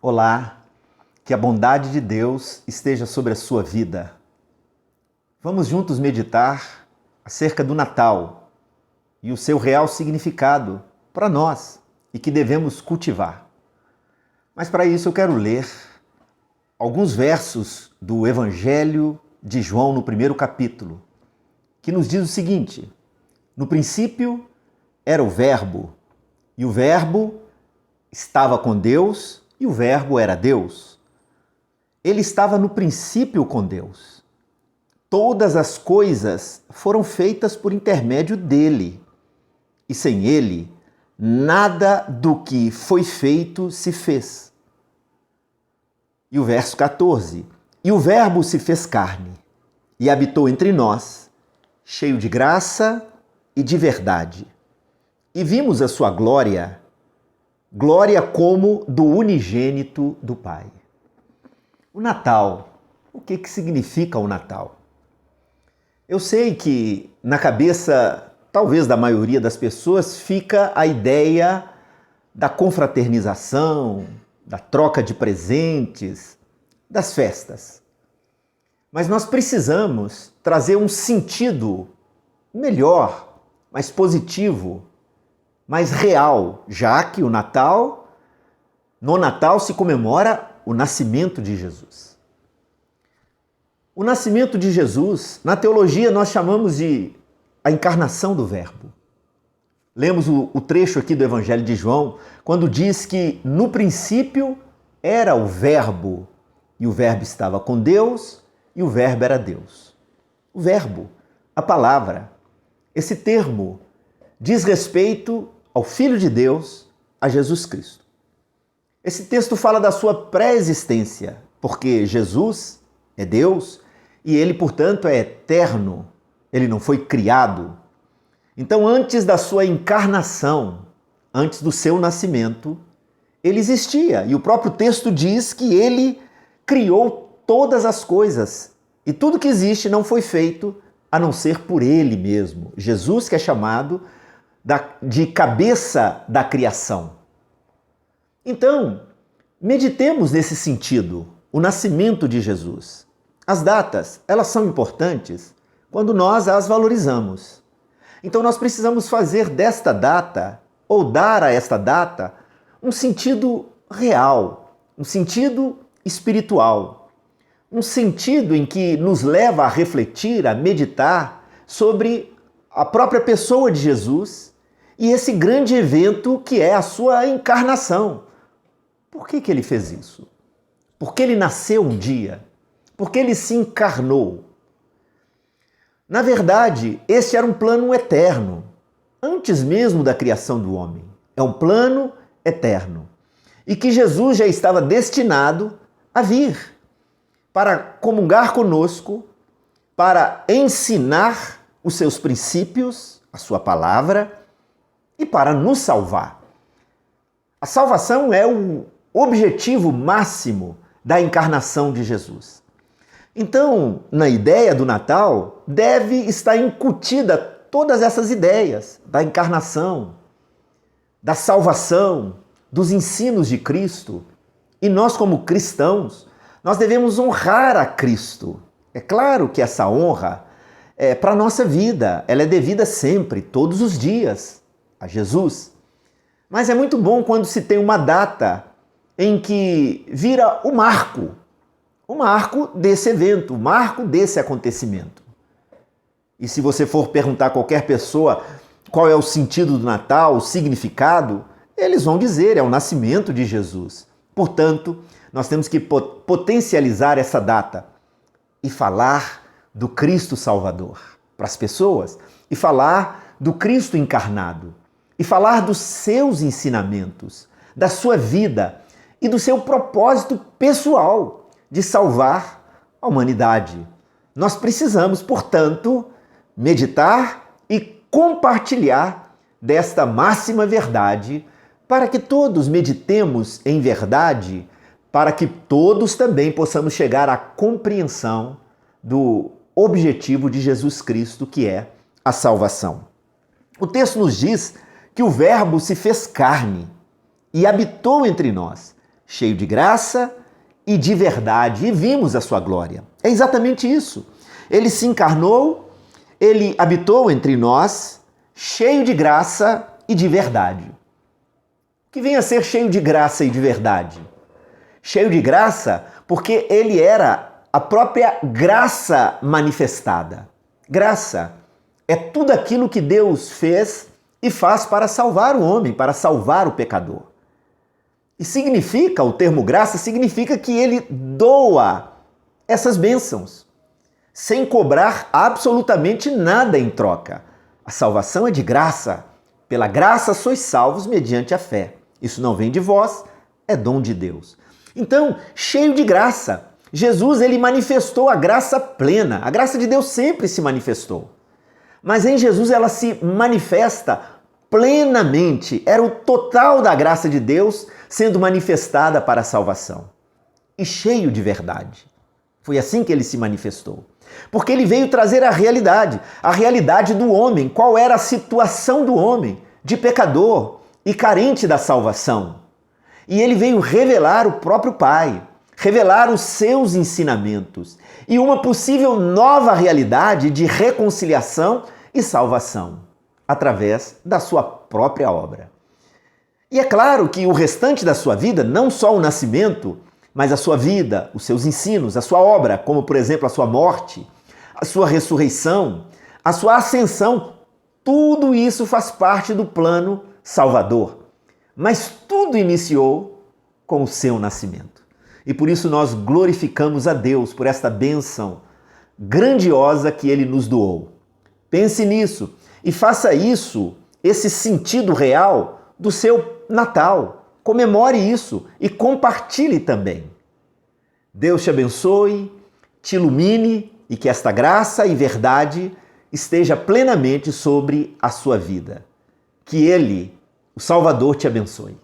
Olá, que a bondade de Deus esteja sobre a sua vida. Vamos juntos meditar acerca do Natal e o seu real significado para nós e que devemos cultivar. Mas para isso eu quero ler alguns versos do Evangelho de João no primeiro capítulo, que nos diz o seguinte: no princípio era o Verbo, e o Verbo estava com Deus, e o Verbo era Deus. Ele estava no princípio com Deus. Todas as coisas foram feitas por intermédio dele, e sem ele, nada do que foi feito se fez. E o verso 14: e o Verbo se fez carne, e habitou entre nós, cheio de graça e de verdade. E vimos a sua glória, glória como do unigênito do Pai. O Natal, o que significa o Natal? Eu sei que na cabeça, talvez da maioria das pessoas, fica a ideia da confraternização, da troca de presentes, das festas. Mas nós precisamos trazer um sentido melhor, mais positivo, mais real, já que no Natal se comemora o nascimento de Jesus. O nascimento de Jesus, na teologia nós chamamos de a encarnação do Verbo. Lemos o trecho aqui do Evangelho de João, quando diz que no princípio era o Verbo, e o Verbo estava com Deus, e o Verbo era Deus. O Verbo, a palavra, esse termo diz respeito ao Filho de Deus, a Jesus Cristo. Esse texto fala da sua pré-existência, porque Jesus é Deus e ele, portanto, é eterno. Ele não foi criado. Então, antes da sua encarnação, antes do seu nascimento, ele existia. E o próprio texto diz que ele criou todas as coisas. E tudo que existe não foi feito a não ser por ele mesmo. Jesus, que é chamado de cabeça da criação. Então, meditemos nesse sentido, o nascimento de Jesus. As datas, elas são importantes quando nós as valorizamos. Então nós precisamos fazer desta data, ou dar a esta data, um sentido real, um sentido espiritual, um sentido em que nos leva a refletir, a meditar sobre a própria pessoa de Jesus e esse grande evento que é a sua encarnação. Por que ele fez isso? Porque ele nasceu um dia? Porque ele se encarnou? Na verdade, esse era um plano eterno, antes mesmo da criação do homem. É um plano eterno. E que Jesus já estava destinado a vir para comungar conosco, para ensinar os seus princípios, a sua palavra, e para nos salvar. A salvação é o objetivo máximo da encarnação de Jesus. Então, na ideia do Natal, deve estar incutida todas essas ideias da encarnação, da salvação, dos ensinos de Cristo. E nós, como cristãos, nós devemos honrar a Cristo. É claro que essa honra é para a nossa vida, ela é devida sempre, todos os dias, a Jesus. Mas é muito bom quando se tem uma data em que vira o marco desse evento, o marco desse acontecimento. E se você for perguntar a qualquer pessoa qual é o sentido do Natal, o significado, eles vão dizer, é o nascimento de Jesus. Portanto, nós temos que potencializar essa data e falar do Cristo Salvador para as pessoas, e falar do Cristo encarnado, e falar dos seus ensinamentos, da sua vida e do seu propósito pessoal de salvar a humanidade. Nós precisamos, portanto, meditar e compartilhar desta máxima verdade para que todos meditemos em verdade, para que todos também possamos chegar à compreensão do objetivo de Jesus Cristo, que é a salvação. O texto nos diz que o Verbo se fez carne e habitou entre nós, cheio de graça e de verdade, e vimos a sua glória. É exatamente isso. Ele se encarnou, ele habitou entre nós, cheio de graça e de verdade. O que vem a ser cheio de graça e de verdade? Cheio de graça porque ele era a própria graça manifestada. Graça é tudo aquilo que Deus fez e faz para salvar o homem, para salvar o pecador. E significa, o termo graça, significa que ele doa essas bênçãos, sem cobrar absolutamente nada em troca. A salvação é de graça. Pela graça sois salvos mediante a fé. Isso não vem de vós, é dom de Deus. Então, cheio de graça, Jesus ele manifestou a graça plena. A graça de Deus sempre se manifestou. Mas em Jesus ela se manifesta plenamente. Era o total da graça de Deus sendo manifestada para a salvação. E cheio de verdade. Foi assim que ele se manifestou. Porque ele veio trazer a realidade do homem. Qual era a situação do homem de pecador e carente da salvação? E ele veio revelar o próprio Pai, revelar os seus ensinamentos e uma possível nova realidade de reconciliação e salvação através da sua própria obra. E é claro que o restante da sua vida, não só o nascimento, mas a sua vida, os seus ensinos, a sua obra, como por exemplo a sua morte, a sua ressurreição, a sua ascensão, tudo isso faz parte do plano salvador. Mas tudo iniciou com o seu nascimento. E por isso nós glorificamos a Deus por esta bênção grandiosa que Ele nos doou. Pense nisso e faça isso, esse sentido real, do seu Natal. Comemore isso e compartilhe também. Deus te abençoe, te ilumine e que esta graça e verdade esteja plenamente sobre a sua vida. Que Ele, o Salvador, te abençoe.